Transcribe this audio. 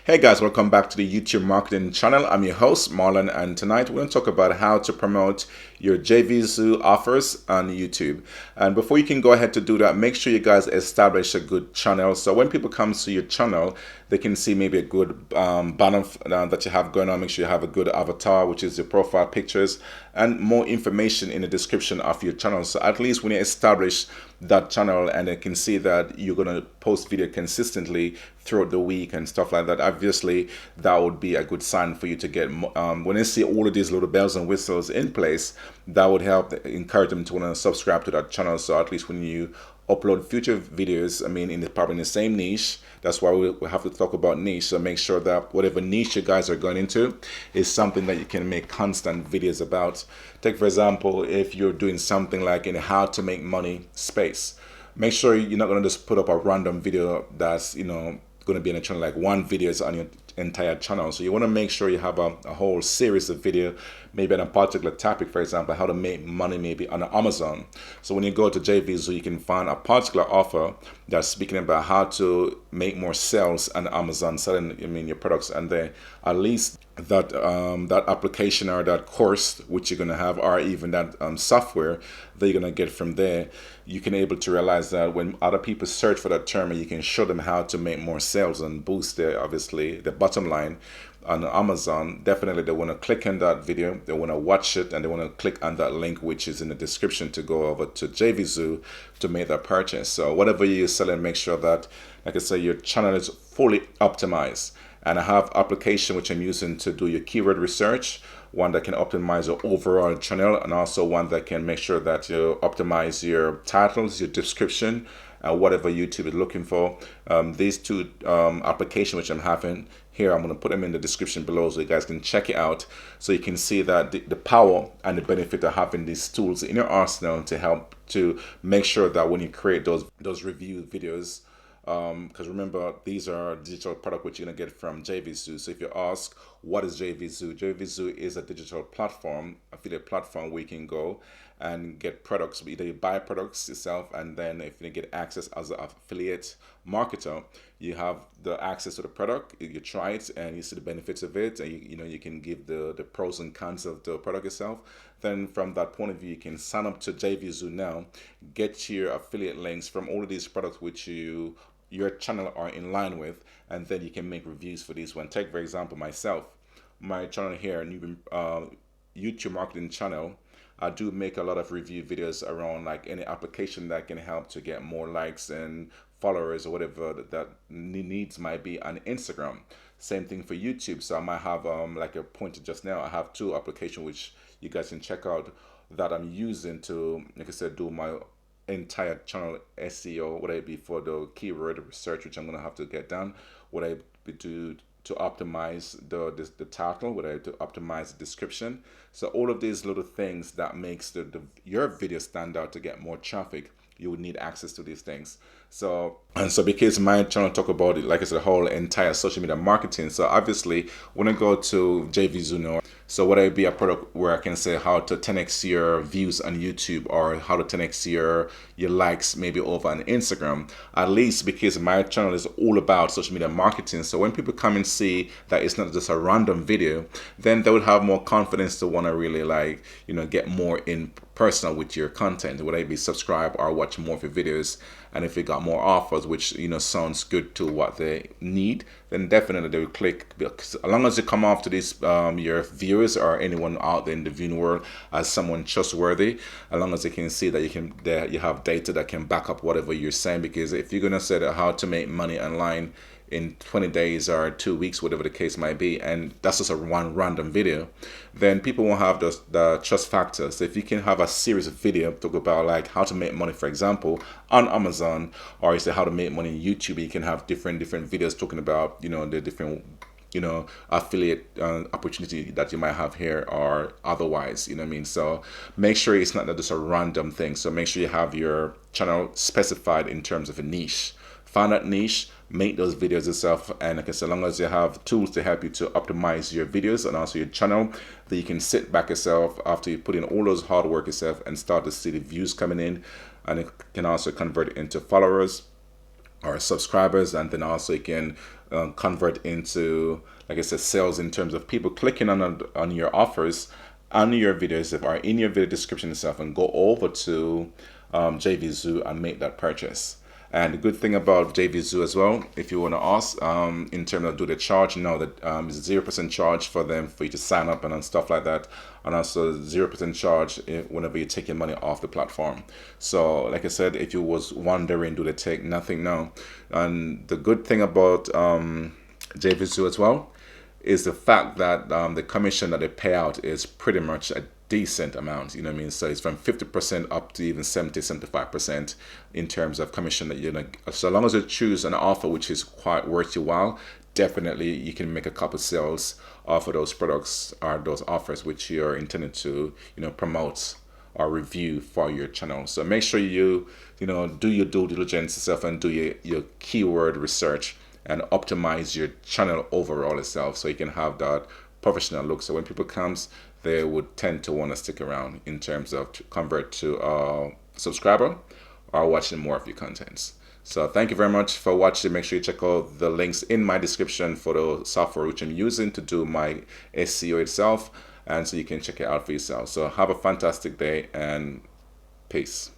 Hey guys, welcome back to the YouTube marketing channel. I'm your host Marlon, and tonight we're going to talk about how to promote your JVZoo offers on YouTube. And before you can go ahead to do that, make sure you guys establish a good channel. So when people come to your channel, they can see maybe a good banner that you have going on. Make sure you have a good avatar, which is your profile pictures, and more information in the description of your channel. So at least when you establish that channel and they can see that you're going to post video consistently throughout the week and stuff like that, obviously that would be a good sign for you to get when they see all of these little bells and whistles in place, that would help encourage them to want to subscribe to that channel. So at least when you upload future videos, I mean, probably in the same niche. That's why we have to talk about niche. So make sure that whatever niche you guys are going into is something that you can make constant videos about. Take, for example, if you're doing something like in how to make money space, make sure you're not going to just put up a random video that's, going to be on a channel, like one video is on your entire channel. So you want to make sure you have a whole series of video, maybe on a particular topic, for example, how to make money maybe on Amazon. So when you go to JVZoo, you can find a particular offer that's speaking about how to make more sales on Amazon, selling, your products, and then at least that that application or that course which you're going to have, or even that software that you're going to get from there, you can able to realize that when other people search for that term, you can show them how to make more sales and boost the bottom line on Amazon. Definitely they want to click on that video, they want to watch it, and they want to click on that link which is in the description to go over to JVZoo to make that purchase. So whatever you're selling, make sure that, like I say, your channel is fully optimized. And I have application which I'm using to do your keyword research, one that can optimize your overall channel, and also one that can make sure that you optimize your titles, your description, whatever YouTube is looking for. These two applications which I'm having here, I'm going to put them in the description below so you guys can check it out, so you can see that the power and the benefit of having these tools in your arsenal to help to make sure that when you create those review videos, because remember, these are digital product which you're gonna get from JVZoo. So if you ask, what is JVZoo? JVZoo is a digital platform, affiliate platform, where you can go and get products. Either you buy products yourself, and then if you get access as an affiliate marketer, you have the access to the product. You try it and you see the benefits of it, and you can give the pros and cons of the product itself. Then from that point of view, you can sign up to JVZoo now, get your affiliate links from all of these products which your channel are in line with, and then you can make reviews for these one. Take, for example, myself, my channel here, YouTube marketing channel. I do make a lot of review videos around like any application that can help to get more likes and followers or whatever that needs might be on Instagram. Same thing for YouTube. So I might have like I pointed just now, I have two applications which you guys can check out that I'm using to, like I said, do my entire channel SEO, would I be for the keyword research, which I'm gonna have to get done, would I be to optimize the title, would I to optimize the description. So all of these little things that makes your video stand out to get more traffic, you would need access to these things. So because my channel talk about it, like I said, the whole entire social media marketing. So obviously when I go to JVZoo now, so would I be a product where I can say how to 10x your views on YouTube, or how to 10x your likes maybe over on Instagram, at least because my channel is all about social media marketing. So when people come and see that it's not just a random video, then they would have more confidence to want to really get more in personal with your content. Would I be subscribe or watch more of your videos? And if you got more offers which sounds good to what they need, then definitely they will click. Because as long as you come off to these your viewers or anyone out there in the viewing world as someone trustworthy, as long as they can see that you have data that can back up whatever you're saying. Because if you're gonna say that how to make money online in 20 days or 2 weeks, whatever the case might be, and that's just a one random video, then people won't have the trust factor. So if you can have a series of video talk about like how to make money, for example, on Amazon, or you say how to make money in YouTube, you can have different videos talking about the different affiliate opportunity that you might have here or otherwise, so make sure it's not just a random thing. So make sure you have your channel specified in terms of a niche. Find that niche, make those videos yourself, and like I said, as long as you have tools to help you to optimize your videos and also your channel, that you can sit back yourself after you put in all those hard work yourself and start to see the views coming in, and it can also convert it into followers. or subscribers, and then also you can convert into, like I said, sales in terms of people clicking on your offers on your videos or in your video description itself and go over to JVZoo and make that purchase. And the good thing about JVZoo as well, if you want to ask, in terms of do they charge, no, that it's 0% charge for them for you to sign up and stuff like that, and also 0% charge whenever you take your money off the platform. So, like I said, if you was wondering, do they take nothing? No. And the good thing about JVZoo as well is the fact that the commission that they pay out is pretty much a decent amount, you know what I mean? So it's from 50% up to even 70-75% in terms of commission that you're gonna, so long as you choose an offer which is quite worth your while, definitely you can make a couple sales off of those products or those offers which you're intended to, promote or review for your channel. So make sure you do your due diligence yourself and do your keyword research and optimize your channel overall itself so you can have that professional look. So when people comes, they would tend to want to stick around in terms of to convert to a subscriber or watching more of your contents. So thank you very much for watching. Make sure you check out the links in my description for the software which I'm using to do my SEO itself, and so you can check it out for yourself. So have a fantastic day and peace.